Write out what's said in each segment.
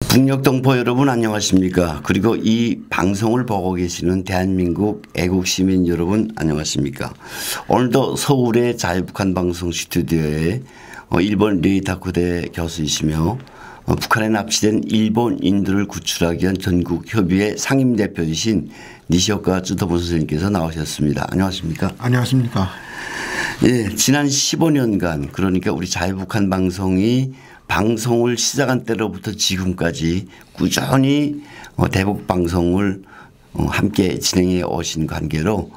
북녘동포 여러분 안녕하십니까? 그리고 이 방송을 보고 계시는 대한민국 애국시민 여러분 안녕하십니까? 오늘도 서울의 자유북한방송 스튜디오에 일본 레이타쿠대 교수이시며 북한에 납치된 일본인들을 구출하기 위한 전국협의회 상임대표이신 니시오카 쯔토무 선생님께서 나오셨습니다. 안녕하십니까? 안녕하십니까? 예, 지난 15년간 그러니까 우리 자유북한방송이 방송을 시작한 때로부터 지금까지 꾸준히 대북 방송을 함께 진행해 오신 관계로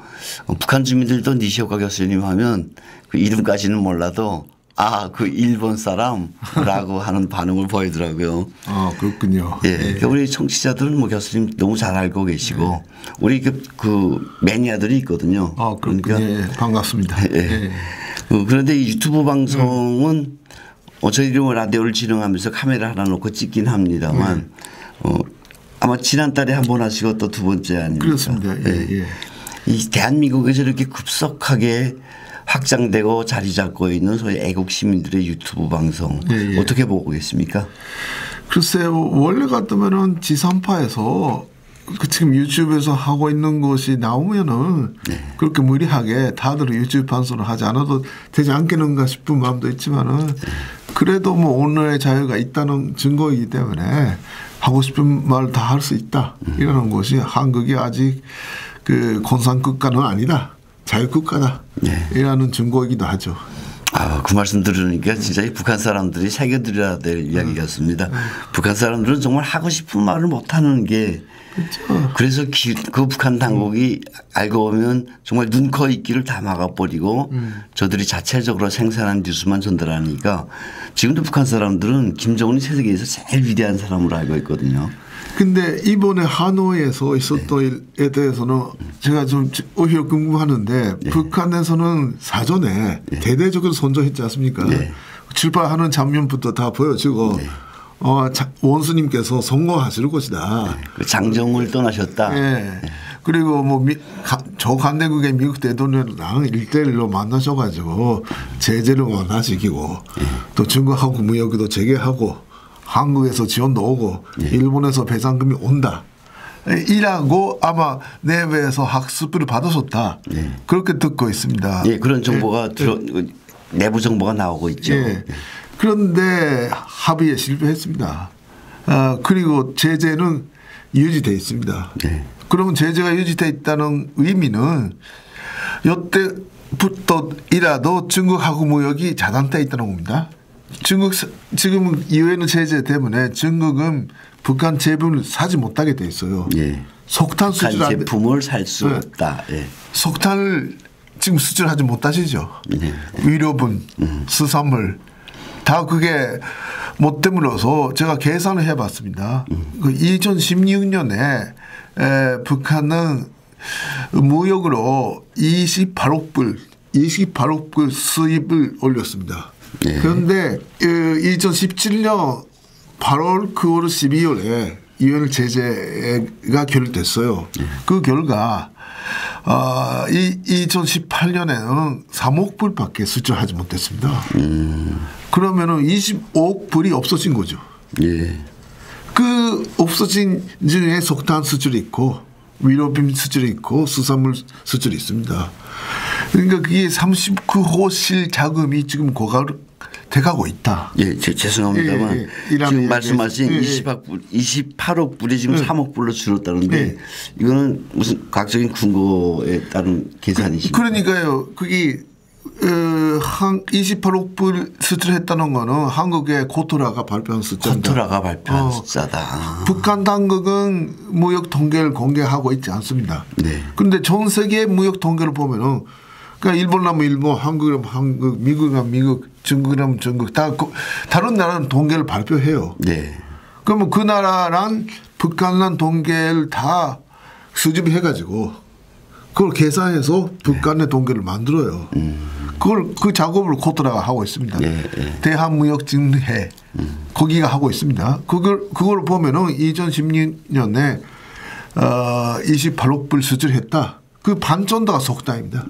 북한 주민들도 니시오카 교수님 하면 그 이름까지는 몰라도 아, 그 일본 사람라고 하는 반응을 보이더라고요. 아, 그렇군요. 예. 그러니까 우리 청취자들은 뭐 교수님 너무 잘 알고 계시고 우리 그 매니아들이 있거든요. 아, 그러니까 예, 반갑습니다. 예. 예. 그런데 이 유튜브 방송은 저희도 라디오를 진행하면서 카메라 하나 놓고 찍긴 합니다만 아마 지난달에 한 번 하시고 또 두 번째 아닙니까? 그렇습니다. 예, 예. 이 대한민국에서 이렇게 급속하게 확장되고 자리 잡고 있는 소위 애국 시민들의 유튜브 방송 예, 예. 어떻게 보고 계십니까? 글쎄요. 원래 같으면은 지상파에서 지금 유튜브에서 하고 있는 것이 나오면은 그렇게 무리하게 다들 유튜브 방송을 하지 않아도 되지 않겠는가 싶은 마음도 있지만은 그래도 뭐 오늘의 자유가 있다는 증거이기 때문에 하고 싶은 말 다 할 수 있다. 이러는 것이 한국이 아직 그 공산국가는 아니다. 자유국가다. 이라는 증거이기도 하죠. 아, 그 말씀 들으니까 진짜 이 북한 사람들이 새겨들여야 될 이야기였습니다. 북한 사람들은 정말 하고 싶은 말을 못하는 게 그렇죠. 그래서 그 북한 당국이 알고 보면 정말 눈, 코, 입기를 다 막아버리고 저들이 자체적으로 생산한 뉴스만 전달하니까 지금도 북한 사람들은 김정은이 세계에서 제일 위대한 사람으로 알고 있거든요. 근데 이번에 하노이에서 있었던 일에 대해서는 제가 좀 오히려 궁금하는데 북한에서는 사전에 대대적으로 선전했지 않습니까? 출발하는 장면부터 다 보여지고 원수님께서 성공하실 것이다. 장정을 떠나셨다. 예. 그리고 뭐 저 간대국의 미국 대통령이랑 1대1로 만나셔가지고 제재를 완화시키고 또 중국하고 무역도 재개하고 한국에서 지원도 오고 일본에서 배상금이 온다. 이라고 아마 내외에서 학습을 받으셨다. 그렇게 듣고 있습니다. 예, 그런 정보가 내부 정보가 나오고 있죠. 그런데 합의에 실패했습니다. 그리고 제재는 유지되어 있습니다. 그러면 제재가 유지되어 있다는 의미는 이때부터이라도 중국하고 무역이 차단되어 있다는 겁니다. 지금 이후에는 제재 때문에 중국은 북한 제품을 사지 못하게 돼 있어요. 석탄 수출 북한 제품을 살 수 없다. 석탄을 지금 수출하지 못하시죠. 위료분, 수산물 다 그게 못 되물어서 제가 계산을 해봤습니다. 2016년에 북한은 무역으로 28억 불 수입을 올렸습니다. 그런데 2017년 8월, 9월, 12월에 유엔 제재가 결정됐어요. 그 결과 2018년에는 3억 불밖에 수출하지 못했습니다. 그러면은 25억 불이 없어진 거죠. 그 없어진 중에 석탄 수출이 있고 위로빔 수출이 있고 수산물 수출이 있습니다. 그러니까 그게 39호실 자금이 지금 돼가고 있다. 죄송합니다만 지금 말씀하신 28억 불이 지금 3억 불로 줄었다는데 이거는 무슨 과학적인 근거에 따른 계산이십니까? 그러니까요. 그게 28억 불 수출했다는 거는 한국의 고토라가 발표한 숫자입니다. 고토라가 발표한 숫자다. 북한 당국은 무역 통계를 공개하고 있지 않습니다. 그런데 전 세계 무역 통계를 보면은 그러니까 일본이라면 일본, 한국이라면 한국, 미국이라면 미국, 중국이라면 중국 다 다른 나라는 통계를 발표해요. 그러면 그 나라랑 북한랑 통계를 다 수집해가지고 그걸 계산해서 북한의 통계를 만들어요. 그 작업을 코트라가 하고 있습니다. 대한무역진흥회 거기가 하고 있습니다. 그걸 보면은 2016년에 28억 불 수출했다. 그 반 정도가 석탄입니다.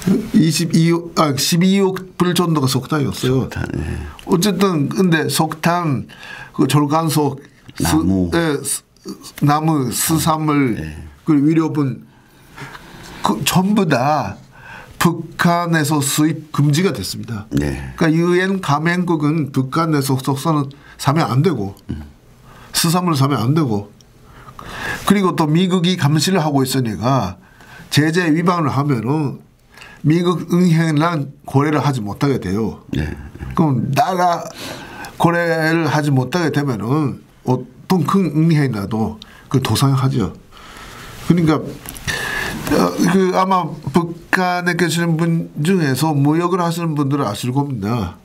12억 불 정도가 석탄이었어요. 석탄, 네. 어쨌든 근데 석탄, 그 절간석, 나무, 수산물, 네. 그리고 위력은 그 전부 다 북한에서 수입 금지가 됐습니다. 네. 그러니까 유엔 가맹국은 북한에서 석탄을 사면 안 되고 수산물 사면 안 되고 그리고 또 미국이 감시를 하고 있으니까 제재 위반을 하면은 미국 은행이랑 거래를 하지 못하게 돼요. 네. 그럼 나라 거래를 하지 못하게 되면은 어떤 큰 은행이라도 그 도산하죠. 그러니까 그 아마 북한에 계시는 분 중에서 무역을 하시는 분들은 아실 겁니다.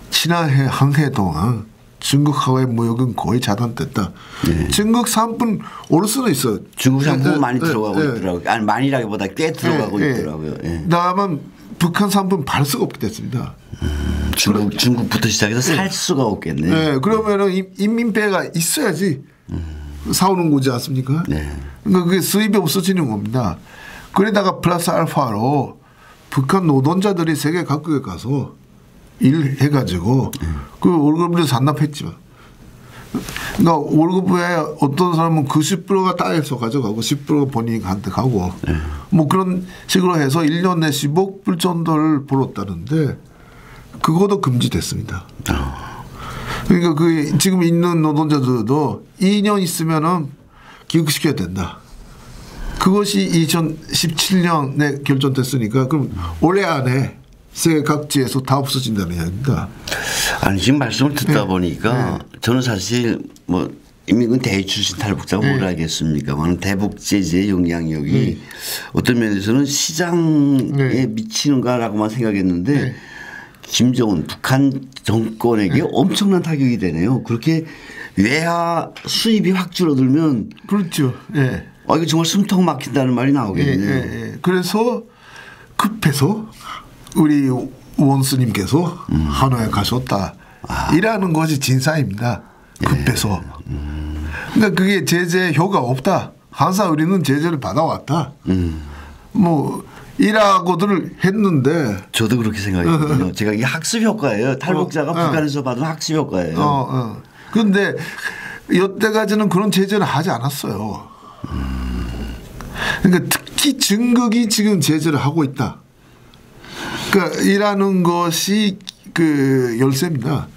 지난해 한 해 동안 중국하고의 무역은 거의 차단됐다. 네. 중국 상품 오를 수는 있어요. 중국 상품 많이 들어가고 있더라고요. 아니 많이라기보다 꽤 들어가고 있더라고요. 다만 북한 상품 팔 수가 없게 됐습니다. 중국부터 시작해서 살 수가 없겠네요. 네, 그러면은 인민폐가 있어야지 사오는 거지 않습니까? 네. 그러니까 그게 수입이 없어지는 겁니다. 그러다가 플러스 알파로 북한 노동자들이 세계 각국에 가서 일해가지고 그 월급을 산납했지만, 그러니까 월급에 어떤 사람은 90%가 따에서 가져가고 10%가 본인한테 가고 뭐 그런 식으로 해서 1년에 10억 불 정도를 벌었다는데 그것도 금지됐습니다. 그러니까 그 지금 있는 노동자들도 2년 있으면은 기억시켜야 된다. 그것이 2017년에 결정됐으니까 그럼 올해 안에 세계 각지에서 다 없어진다는 이야기입니다. 아니 지금 말씀을 듣다 보니까 저는 사실 뭐 인민군 대위 출신 탈북자가 뭘 알겠습니까만 대북 제재의 영향력이 어떤 면에서는 시장에 미치는가라고만 생각했는데 김정은 북한 정권에게 엄청난 타격이 되네요. 그렇게 외화 수입이 확 줄어들면 그렇죠. 예. 이거 정말 숨통 막힌다는 말이 나오겠네요. 그래서 급해서 우리 원수님께서 하노이에 가셨다. 이라는 것이 진상입니다. 급해서. 그러니까 그게 제재 효과가 없다. 항상 우리는 제재를 받아왔다. 뭐 일하고들 했는데. 저도 그렇게 생각했거든요. 제가 이게 학습 효과예요. 탈북자가 북한에서 받은 학습 효과예요. 그런데 여태까지는 그런 제재를 하지 않았어요. 그러니까 특히 중국이 지금 제재를 하고 있다. 그러니까 이라는 것이 그 열쇠입니다.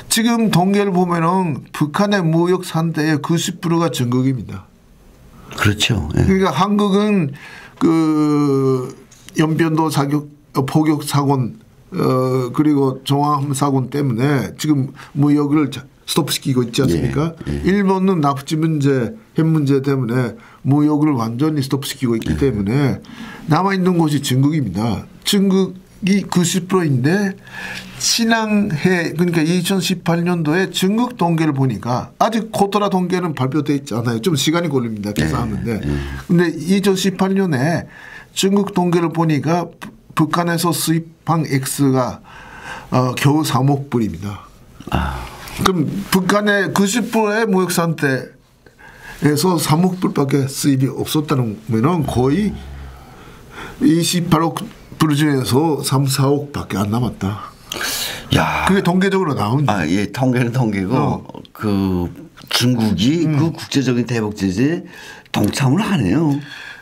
지금統計를 보면은 북한의 무역 상대의 90%가 중국입니다. 그렇죠. 네. 그러니까 한국은 그 연변도 포격 사건 그리고 정황 사건 때문에 지금 무역을 스톱시키고 있지 않습니까? 일본은 납치 문제, 핵 문제 때문에 무역을 완전히 스톱시키고 있기 때문에 남아있는 곳이 중국입니다. 중국이 90%인데 지난해 그러니까 2018년도에 중국 통계를 보니까 아직 코토라 통계는 발표되어 있지 않아요. 좀 시간이 걸립니다. 계산하는데. 근데 2018년에 중국 통계를 보니까 북한에서 수입한 액수가 겨우 3억 불입니다. 그럼 북한의 90%의 무역 상태에서 3억 불밖에 수입이 없었다는 거는 거의 28억 불 중에서 3, 4억밖에 안 남았다. 야, 그게 통계적으로 나온. 예, 통계는 통계고 그 중국이 그 국제적인 대북 제재에 동참을 하네요.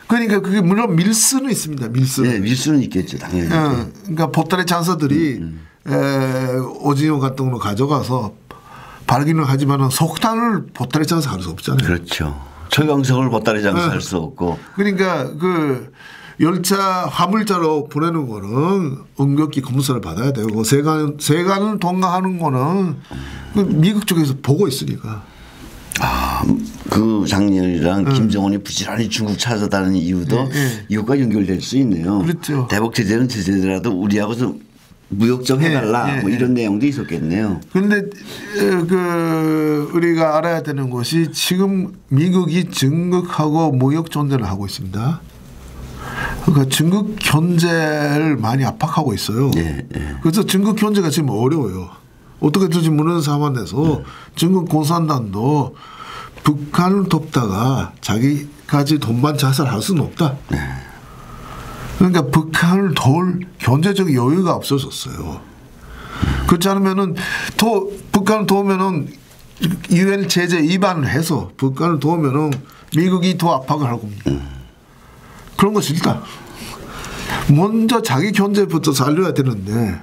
그러니까 그게 물론 밀수는 있습니다. 밀수는. 네, 밀수는 있겠죠, 당연히. 그러니까 보따리 장사들이 오징어 같은 거 가져가서 발기는 하지만은 석탄을 보따리 장사 할 수 없잖아요. 그렇죠. 철강석을 보따리 장사 할 수 없고. 그러니까 그 열차 화물차로 보내는 거는 엄격히 검사를 받아야 되고 세관을 통과하는 거는 그 미국 쪽에서 보고 있으니까. 그 장렬이랑 김정은이 부지런히 중국 찾아다니는 이유도 이것과 연결될 수 있네요. 그렇죠. 대북 제재는 제재더라도 우리하고 좀 무역 좀 해달라 뭐 이런 내용도 있었겠네요. 그런데 그 우리가 알아야 되는 것이 지금 미국이 중국하고 무역 전쟁을 하고 있습니다. 그러니까 중국 경제를 많이 압박하고 있어요. 그래서 중국 경제가 지금 어려워요. 어떻게 될지 모르는 상황에서 중국 공산당도 북한을 돕다가 자기까지 돈만 자살할 수는 없다. 그러니까 북한을 도울 경제적 여유가 없어졌어요. 그렇지 않으면은 북한을 도우면은 유엔 제재 위반을 해서 북한을 도우면은 미국이 더 압박을 할 겁니다. 그런 거 싫다. 먼저 자기 경제부터 살려야 되는데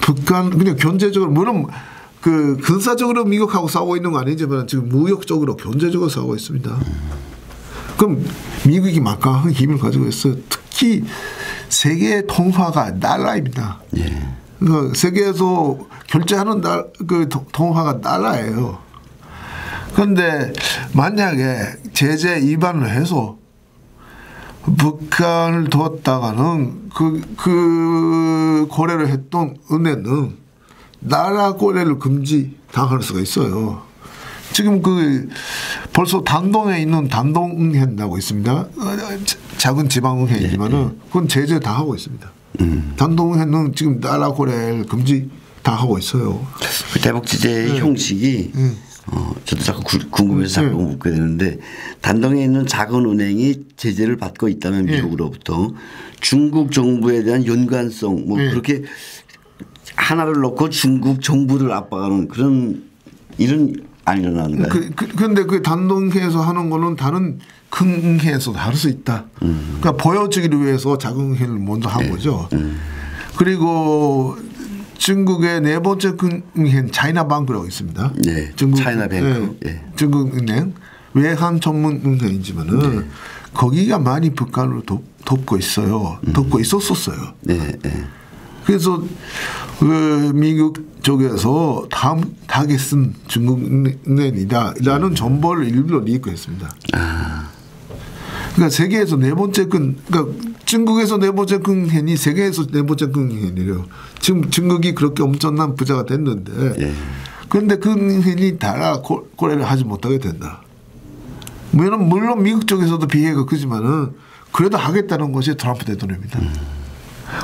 북한 그냥 경제적으로 물론 그 군사적으로 미국하고 싸우고 있는 거 아니지만 지금 무역적으로 경제적으로 싸우고 있습니다. 그럼 미국이 막강한 힘을 가지고 있어요. 특히 세계 통화가 달러입니다. 예. 그러니까 세계에서 결제하는 그 통화가 달러예요. 그런데 만약에 제재 위반을 해서 북한을 뒀다가는 그 거래를 했던 은행은 나라 거래를 금지 당할 수가 있어요. 지금 벌써 단동에 있는 단동은행이라고 있습니다. 작은 지방은행이지만은 그건 제재 다 하고 있습니다. 단동은행은 지금 나라 거래를 금지 다 하고 있어요. 그 대북 제재의 형식이 저도 자꾸 궁금해서 자꾸 묻게 되는데 단동에 있는 작은 은행이 제재를 받고 있다면 미국으로부터 중국 정부에 대한 연관성 뭐 그렇게 하나를 놓고 중국 정부를 압박하는 그런 일은 안 일어나는가요? 그런데 그 단동회에서 하는 거는 다른 큰 은행에서도 할 수 있다. 그러니까 보여주기를 위해서 작은 은행을 먼저 한 거죠. 그리고 중국의 네 번째 큰 은행 차이나뱅크라고 있습니다. 네, 차이나뱅크. 네. 중국 은행 외환 전문 은행이지만은 거기가 많이 북한을 돕고 있어요. 돕고 있었어요. 네, 네. 그래서 미국 쪽에서 다음 타겟은 중국 은행이다라는 정보를 일부러 리크했습니다. 그러니까 세계에서 네 번째 그러니까 중국에서 네 번째 은행이 세계에서 네 번째 은행이래요. 지금 중국이 그렇게 엄청난 부자가 됐는데 그런데 그 은행이 달러 거래를 하지 못하게 된다. 물론 미국 쪽에서도 비해가 크지만은 그래도 하겠다는 것이 트럼프 대통령입니다.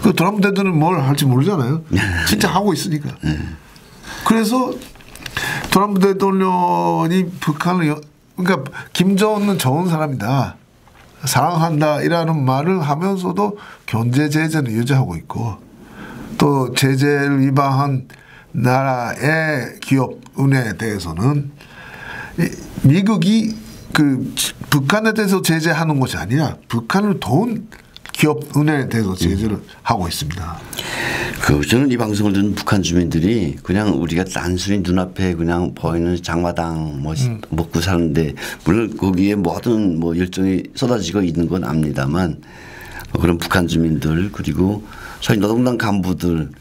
그 트럼프 대통령은 뭘 할지 모르잖아요. 진짜 하고 있으니까. 그래서 트럼프 대통령이 북한을 그러니까 김정은은 좋은 사람이다. 사랑한다 이라는 말을 하면서도 경제 제재는 유지하고 있고 또 제재를 위반한 나라의 기업 은행에 대해서는 미국이 북한에 대해서 제재하는 것이 아니라 북한을 도운 기업 은행에 대해서 제재를 하고 있습니다. 저는 이 방송을 듣는 북한 주민들이 그냥 우리가 단순히 눈앞에 그냥 보이는 장마당 먹고 사는데 물론 거기에 모든 열정이 쏟아지고 있는 건 압니다만 그런 북한 주민들 그리고 소위 노동당 간부들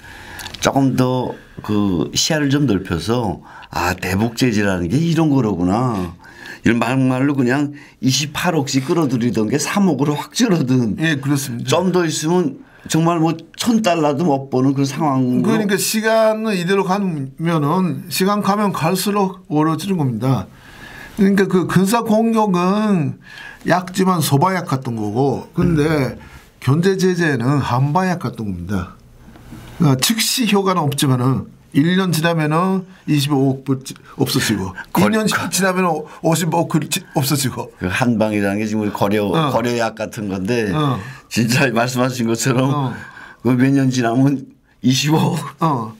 조금 더 그 시야를 좀 넓혀서 대북 제재라는 게 이런 거로구나. 이런 막말로 그냥 28억씩 끌어들이던 게 3억으로 확 줄어든. 예, 그렇습니다. 좀 더 있으면 정말 $1,000도 못 버는 그런 상황. 그러니까 시간을 이대로 가면은 시간 가면 갈수록 어려워지는 겁니다. 그러니까 그 군사 공격은 약지만 소바약 같은 거고, 근데 경제 제재는 한바약 같은 겁니다. 그러니까 즉시 효과는 없지만은 1년 지나면은 25억 불 없어지고 2년 지나면은 50억 불 없어지고. 그 한방이라는 게 지금 거래약 같은 건데 진짜 말씀하신 것처럼 몇 년 지나면 25억.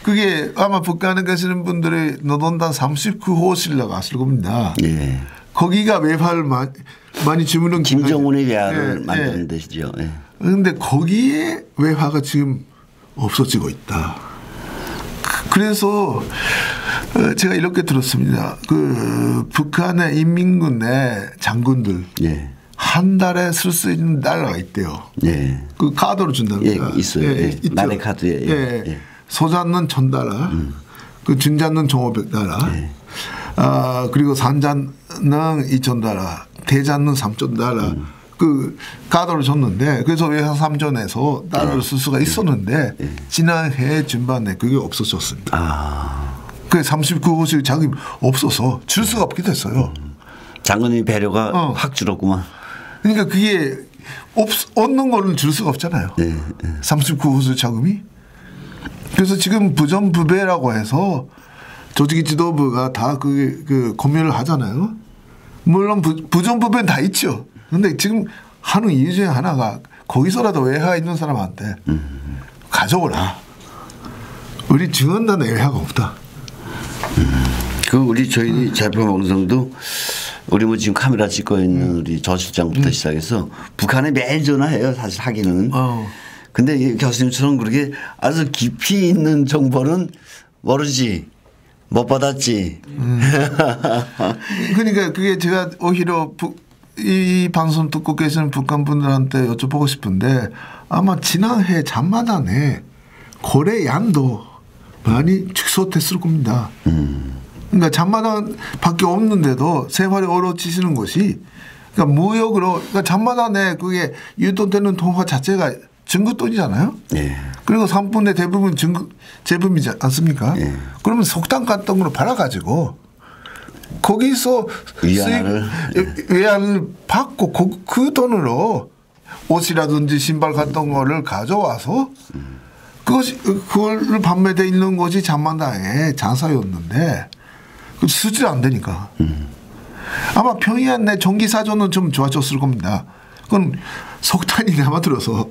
그게 아마 북한에 계시는 분들이 노동당 39호실라고 아실 겁니다. 예. 거기가 외화를 많이 주문은 김정은의 외화를 만드는 데시죠. 그런데 거기에 외화가 지금 없어지고 있다. 그래서 제가 이렇게 들었습니다. 그 북한의 인민군의 장군들 한 달에 쓸 수 있는 달러가 있대요. 그 카드로 준답니다. 있어요. 나의 카드에. 소자는 $1,000, 그 중자는 $1,500, 그리고 산자는 $2,000, 대자는 $3,000. 그 카드를 줬는데 그래서 외환 3전에서 달러를 쓸 수가 있었는데 지난해 중반에 그게 없어졌습니다. 그 39호실 자금이 없어서 줄 수가 없게 됐어요. 장군의 배려가 확 줄었구만. 그러니까 그게 얻는 거는 줄 수가 없잖아요. 39호실 자금이. 그래서 지금 부정부배라고 해서 조직위 지도부가 다 그 고민을 하잖아요. 물론 부정부배는 다 있죠. 그런데 지금 하는 이유 중에 하나가 거기서라도 외화 있는 사람한테 가져오라. 우리 증언단에 외화가 없다. 저희 자유평화방송도 우리 뭐 지금 카메라 찍고 있는 우리 저 실장부터 시작해서 북한에 매일 전화해요. 사실 하기는. 근데 교수님처럼 그렇게 아주 깊이 있는 정보는 모르지. 못 받았지. 그러니까 그게 제가 오히려 이 방송 듣고 계시는 북한 분들한테 여쭤보고 싶은데 아마 지난해 잠마단에 거래 양도 많이 축소됐을 겁니다. 그러니까 잠마단 밖에 없는데도 생활이 어려워지시는 것이 그러니까 무역으로 그러니까 잠마단에 그게 유통되는 통화 자체가 증거돈이잖아요. 예. 그리고 상품의 대부분 제품이지 않습니까? 예. 그러면 속단 같은 걸로 팔아가지고 거기서 외환을 받고 그 돈으로 옷이라든지 신발 같은 거를 가져와서 그걸 판매돼 있는 것이 잠만다의 장사였는데 그 수질 안 되니까 아마 평양 내 전기 사전은 좀 좋아졌을 겁니다. 그건 석탄이 남아들어서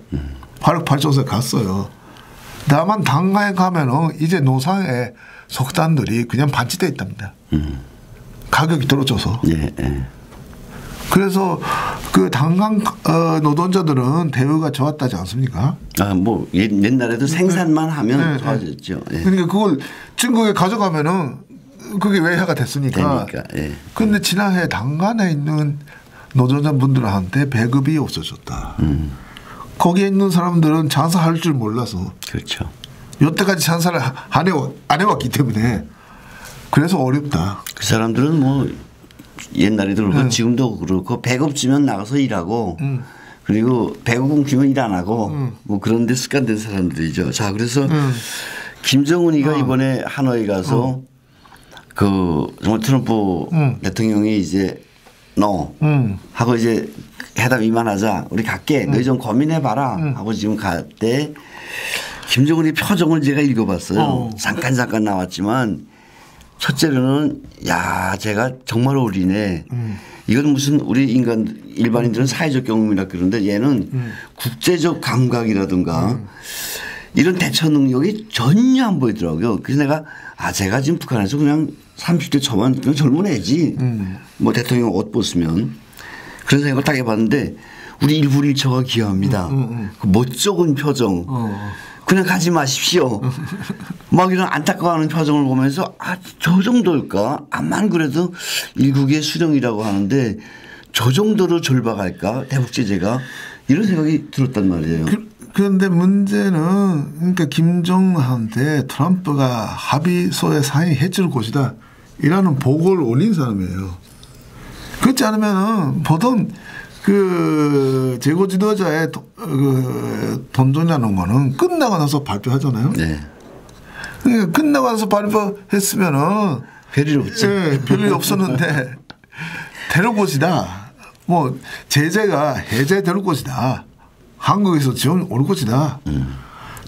화력 발전소에 갔어요. 다만 당가에 가면은 이제 노상에 석탄들이 그냥 반치돼 있답니다. 가격이 떨어져서. 예, 예. 그래서 그 당강 노동자들은 대우가 좋았다지 않습니까? 아, 뭐 옛날에도 생산만 하면 좋아졌죠. 예. 그러니까 그걸 중국에 가져가면은 그게 외화가 됐으니까. 그런데 지난해 당간에 있는 노동자분들한테 배급이 없어졌다. 거기에 있는 사람들은 장사할 줄 몰라서. 그렇죠. 여태까지 장사를 안 해왔기 때문에 그래서 어렵다. 그 사람들은 뭐 옛날에도 그렇고 지금도 그렇고 배급 주면 나가서 일하고 그리고 배급 끊기면 일 안 하고 뭐 그런 데 습관된 사람들이죠. 자, 그래서 김정은이가 이번에 하노이 가서 그 정말 트럼프 대통령이 이제 너 하고 이제 회담 이만하자 우리 갈게 너희 좀 고민해봐라 하고 지금 갈 때 김정은이 표정을 제가 읽어봤어요. 잠깐 나왔지만 첫째로는 야 제가 정말 어리네. 이건 무슨 우리 일반인들은 사회적 경험이라 그러는데 얘는 국제적 감각이라든가 이런 대처 능력이 전혀 안 보이더라고요. 그래서 내가 제가 지금 북한에서 그냥 30대 초반 그냥 젊은 애지. 뭐 대통령 옷 벗으면 그런 생각을 딱 해봤는데 우리 일부일처가 기여합니다. 그 멋쩍은 표정. 그냥 가지 마십시오. 막 이런 안타까워하는 표정을 보면서 저 정도일까? 암만 그래도 일국의 수령이라고 하는데 저 정도로 절박할까? 대북 제재가 이런 생각이 들었단 말이에요. 그런데 문제는 그러니까 김정은한테 트럼프가 합의서에 사인해 줄 것이다. 이라는 보고를 올린 사람이에요. 그렇지 않으면은 보통 그 재고 지도자의 돈 조냐는 거는 끝나고 나서 발표하잖아요. 네. 그러니까 끝나고 나서 발표했으면은 별일 없지. 네, 별일 없었는데 되는 것이다. 뭐 제재가 해제될 것이다. 한국에서 지원 올 것이다.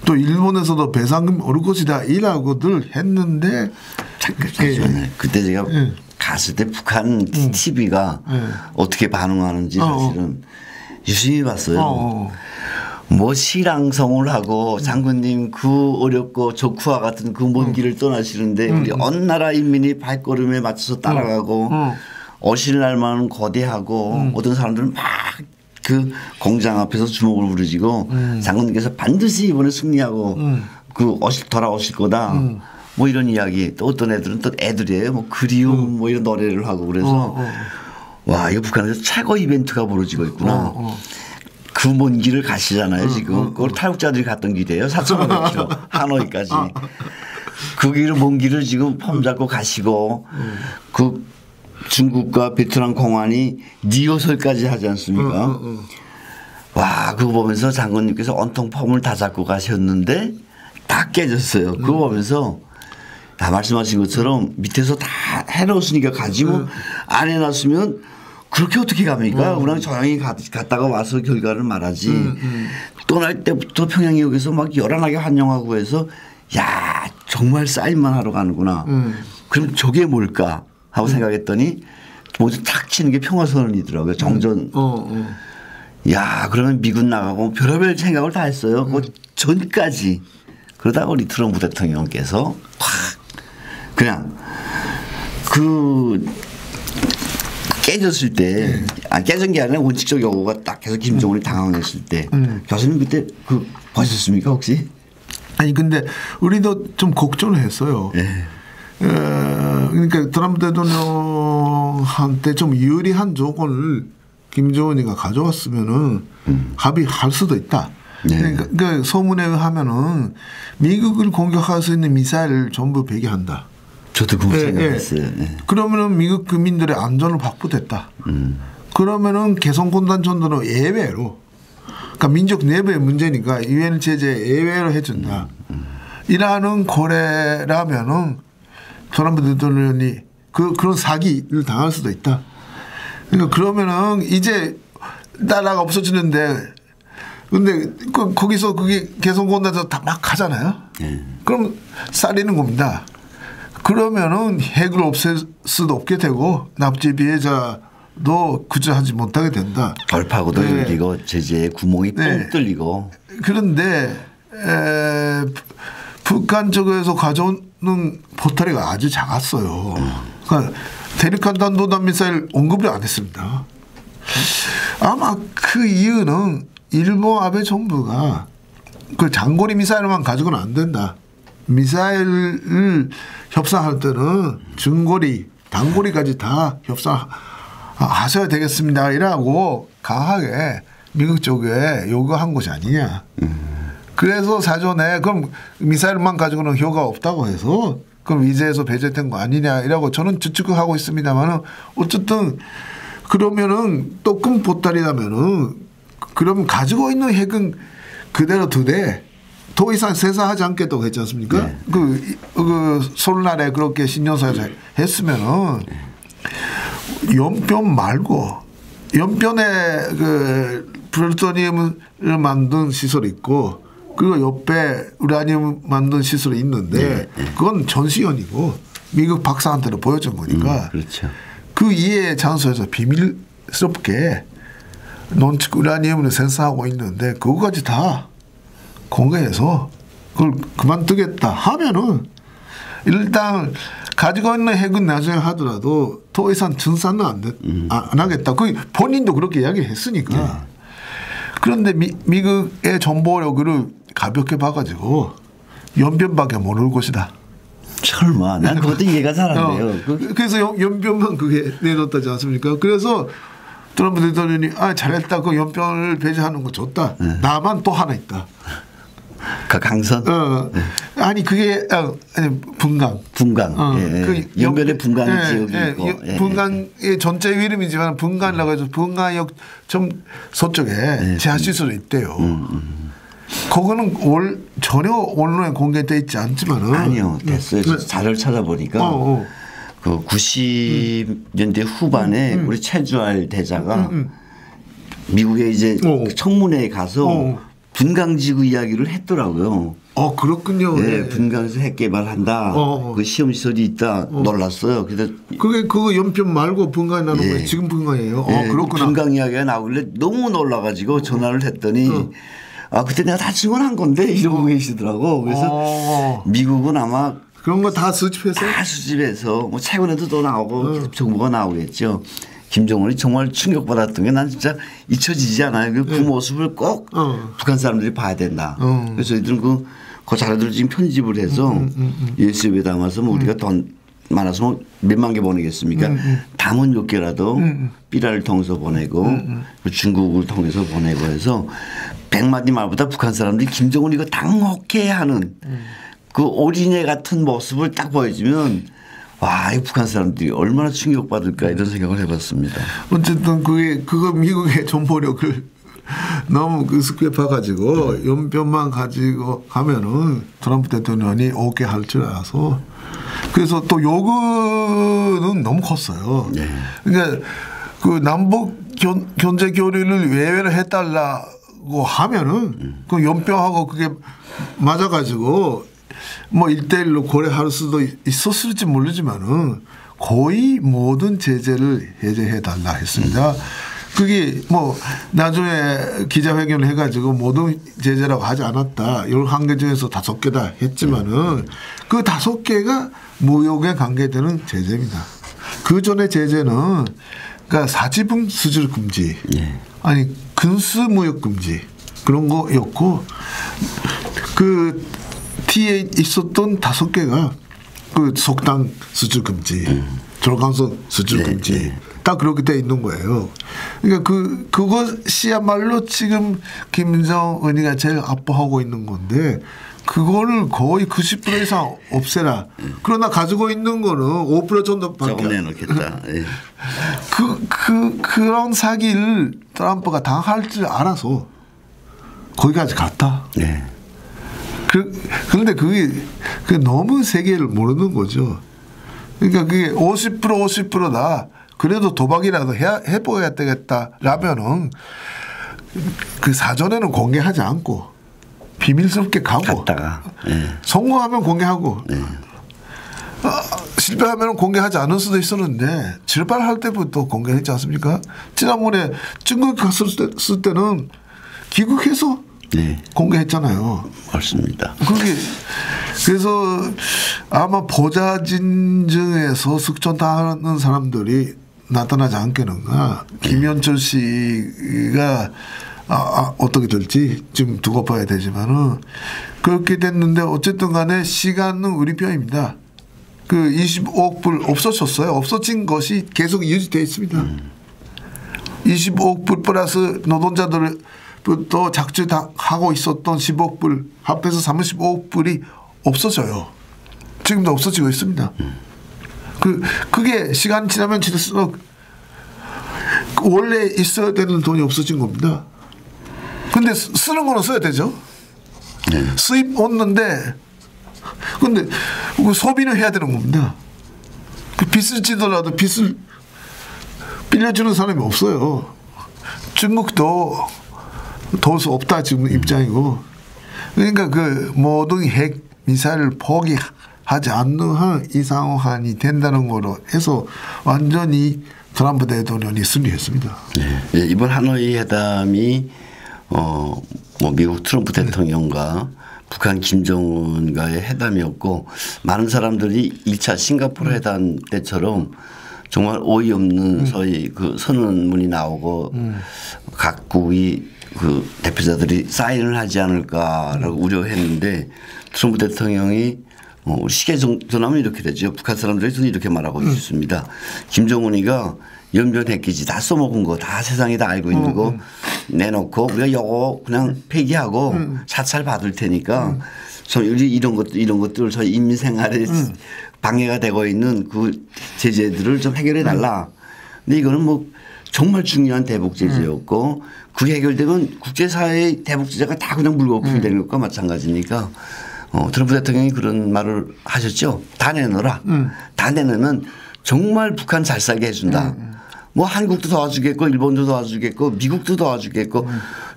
또 일본에서도 배상금 올 것이다. 이라고들 했는데 그때 제가 갔을 때 북한 TV가 어떻게 반응하는지 사실은 유심히 봤어요. 뭐 시랑성을 하고 장군님 그 어렵고 적후와 같은 그 먼 길을 떠나시는데 우리 온 나라 인민이 발걸음에 맞춰서 따라가고 오실 날만은 거대하고 어떤 사람들은 막 그 공장 앞에서 주먹을 부르지고 장군님께서 반드시 이번에 승리하고 그 돌아오실 거다. 뭐 이런 이야기. 또 어떤 애들은 또 애들이에요. 뭐 그리움 뭐 이런 노래를 하고 그래서 와 이거 북한에서 최고 이벤트가 벌어지고 있구나. 그 먼 길을 가시잖아요 지금. 그걸 탈북자들이 갔던 길이에요. 4,500km 하노이까지. 그 길을 먼 길을 지금 폼 잡고 가시고 그 중국과 베트남 공안이 리허설까지 하지 않습니까? 와 그거 보면서 장군님께서 온통 폼을 다 잡고 가셨는데 다 깨졌어요. 그거 보면서 다 말씀하신 것처럼 밑에서 다 해놓으시니까 가지 뭐 안 해놨으면 그렇게 어떻게 갑니까? 그냥 조용히 갔다가 와서 결과를 말하지. 떠날 때부터 평양역에서 막 요란하게 환영하고 해서 야 정말 사인만 하러 가는구나. 그럼 저게 뭘까 하고 생각했더니 먼저 탁 치는 게 평화선언이더라고요. 정전. 야, 그러면 미군 나가고 별의별 생각을 다 했어요. 그 전까지. 그러다가 우리 트럼프 대통령께서 확 그냥 깨졌을 때, 깨진 게 아니라 원칙적 요구가 딱 해서 김정은이 당황했을 때, 교수님 그때 보셨습니까 혹시? 아니 근데 우리도 좀 걱정을 했어요. 네. 그러니까 트럼프 대통령한테 좀 유리한 조건을 김정은이가 가져왔으면은 합의할 수도 있다. 네. 그러니까 소문에 의하면은 미국을 공격할 수 있는 미사일을 전부 배기한다. 저도 그거 생각했어요. 네. 그러면은 미국 국민들의 안전을 확보됐다. 그러면은 개성공단 전도는 예외로, 그러니까 민족 내부의 문제니까 유엔 제재 예외로 해준다. 이라는 거래라면은 트럼프 대통령이 그런 사기를 당할 수도 있다. 그러니까 그러면은 이제 나라가 없어지는데, 근데 거기서 그게 개성공단에서 다 막 하잖아요. 그럼 쌀리는 겁니다. 그러면은 핵을 없앨 수도 없게 되고 납치 피해자도 구조하지 못하게 된다. 돌파구도 열리고 제재의 구멍이 뻥 뚫리고. 그런데 북한 쪽에서 가져오는 포탈이가 아주 작았어요. 그러니까 대륙간 탄도弾미사일 언급을 안 했습니다. 아마 그 이유는 일본 아베 정부가 그 장거리 미사일만 가지고는 안 된다. 미사일을 협상할 때는 중거리, 단거리까지 다 협상하셔야 되겠습니다. 이라고 강하게 미국 쪽에 요구한 것이 아니냐. 그래서 사전에 그럼 미사일만 가지고는 효과가 없다고 해서 그럼 위제에서 배제된 거 아니냐 이라고 저는 추측하고 있습니다만은 어쨌든 그러면은 또 큰 보따리라면은 그럼 가지고 있는 핵은 그대로 두되 더 이상 세사하지 않겠다고 했지 않습니까? 네. 그 설날에 그렇게 신년사에서 했으면은 연변 말고 연변에 그 플루토늄을 만든 시설이 있고 그리고 옆에 우라늄 만든 시설이 있는데 그건 전시연이고 미국 박사한테도 보여준 거니까 그렇죠. 그 이해 장소에서 비밀스럽게 논축 우라늄을 생산하고 있는데 그거까지 다 공개해서 그걸 그만두겠다 하면은 일단 가지고 있는 핵은 나중에 하더라도 더 이상 증산은 안 하겠다. 그 본인도 그렇게 이야기했으니까. 그런데 미국의 정보력을 가볍게 봐가지고 연변밖에 모를 것이다. 설마 난 그것도 이해가 잘 안 돼요. 그래서 연변만 그게 내놓았다지 않습니까? 그래서 트럼프 대통령이 잘했다. 그 연변을 배제하는 거 좋다. 나만 또 하나 있다. 그 강선? 아니 그게 아니 분강. 그 연변에 분강 지역이 있고. 분강의 전체 이름이지만 분강이라고 해서 분강역 좀 서쪽에 지하시설이 있대요. 그거는 전혀 언론에 공개돼 있지 않지만은 아니요 됐어요. 자료를 찾아보니까 그 90년대 후반에 우리 최주알 대자가 미국에 이제 청문회에 가서 분강지구 이야기를 했더라고요. 그렇군요. 네, 분강에서 핵 개발한다. 그 시험 시설이 있다. 놀랐어요. 그래서 그거 연변 말고 분강이 나는 거예요. 지금 분강이에요. 그렇구나. 분강 이야기가 나오길래 너무 놀라가지고 전화를 했더니 그때 내가 다 증언한 건데 이러고 계시더라고. 그래서 미국은 아마 그런 거 다 수집해서? 다 수집해서 뭐 최근에도 또 나오고 정보가 나오겠죠. 김정은이 정말 충격받았던 게 난 진짜 잊혀지지 않아요. 그 모습을 꼭 북한 사람들이 봐야 된다. 그래서 저희들은 그 자료들을 지금 편집을 해서 USB에 담아서 뭐 우리가 돈 많아서 뭐 몇만 개 보내겠습니까? 담은 몇 개라도 삐라를 통해서 보내고 중국을 통해서 보내고 해서 100마디 말보다 북한 사람들이 김정은이 이거 당혹해하는 그 어린애 같은 모습을 딱 보여주면 와, 이 북한 사람들이 얼마나 충격받을까 이런 생각을 해봤습니다. 어쨌든 그거 미국의 정보력을 너무 우습게 봐가지고 연변만 가지고 가면은 트럼프 대통령이 오케이 할 줄 알아서 그래서 또 요구는 너무 컸어요. 그러니까 그 남북 경제 교류를 외회를 해달라고 하면은 그 연변하고 그게 맞아가지고 뭐 1대1로 고려할 수도 있었을지 모르지만은 거의 모든 제재를 해제해 달라 했습니다. 그게 뭐 나중에 기자회견을 해가지고 모든 제재라고 하지 않았다. 11개 중에서 5개다 했지만은 그 5개가 무역에 관계되는 제재입니다. 그 전에 제재는 그러니까 사지분 수출 금지, 아니 근수 무역 금지 그런 거였고 그 T에 있었던 5개가 그 속당 수출 금지, 절강성 수출 금지. 딱 그렇게 돼 있는 거예요. 그러니까 그것이야말로 지금 김정은이가 제일 아파하고 있는 건데 그거를 거의 90% 이상 없애라. 그러나 가지고 있는 거는 5% 정도밖에. 조금 내놓겠다. 예. 그런 사기를 트럼프가 당할 줄 알아서 거기까지 갔다. 네. 그런데 그게 너무 세계를 모르는 거죠. 그러니까 그게 50%다. 그래도 도박이라도 해보아야 되겠다라면은 그 사전에는 공개하지 않고 비밀스럽게 가고 갔다가 성공하면 공개하고 실패하면 공개하지 않을 수도 있었는데 출발할 때부터 공개했지 않습니까? 지난번에 중국 갔을 때는 귀국해서 공개했잖아요. 맞습니다. 그래서 아마 보좌진증에서 숙청당하는 사람들이 나타나지 않겠는가. 김현철 씨가 어떻게 될지 좀 두고 봐야 되지만은 그렇게 됐는데 어쨌든 간에 시간은 우리 편입니다. 그 25억 불 없어졌어요. 없어진 것이 계속 유지되어 있습니다. 25억 불 플러스 노동자들부터 작주하고 있었던 10억 불 합해서 35억 불이 없어져요. 지금도 없어지고 있습니다. 그게 시간 지나면 지날수록 원래 있어야 되는 돈이 없어진 겁니다. 근데 쓰는 거는 써야 되죠. 수입 없는데 근데 소비는 해야 되는 겁니다. 빚을 지더라도 빚을 빌려주는 사람이 없어요. 중국도 도울 수 없다 지금 입장이고. 그러니까 그 모든 핵 미사일을 포기하지 않는 한 이 상황이 된다는 거로 해서 완전히 트럼프 대통령이 승리했습니다. 네. 이번 하노이 회담이 뭐 미국 트럼프 대통령과 북한 김정은과의 회담이었고 많은 사람들이 1차 싱가포르 회담 때처럼 정말 어이없는 소위 그 선언문이 나오고 각국이 그 대표자들이 사인을 하지 않을까라고 우려했는데 트럼프 대통령이 시계 전하면 이렇게 되죠. 북한 사람들이 저는 이렇게 말하고 있습니다. 김정은이가 연변했기지 다 써먹은 거 다 세상이 다 알고 있는 거 내놓고 우리가 요거 그냥 폐기하고 사찰 받을 테니까 저희 이런 것들 저희 인민 생활에 방해가 되고 있는 그 제재들을 좀 해결해 달라. 근데 이거는 뭐 정말 중요한 대북 제재였고 그게 해결되면 국제사회의 대북 제재가 다 그냥 물거품이 되는 것과 마찬가지니까 트럼프 대통령이 그런 말을 하셨죠. 다 내놓으라. 다 내놓으면 정말 북한 잘 살게 해준다. 뭐 한국도 도와주겠고 일본도 도와주겠고 미국도 도와주겠고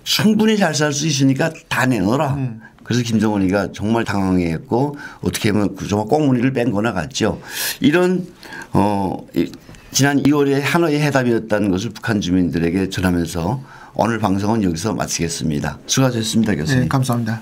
충분히 잘 살 수 있으니까 다 내놓으라. 그래서 김정은이가 정말 당황했고 어떻게 보면 정말 꽁무니를 뺀 거나 같죠. 이런 지난 2월에 하노이 회담이었다는 것을 북한 주민들에게 전하면서 오늘 방송은 여기서 마치겠습니다. 수고하셨습니다, 교수님. 네, 감사합니다.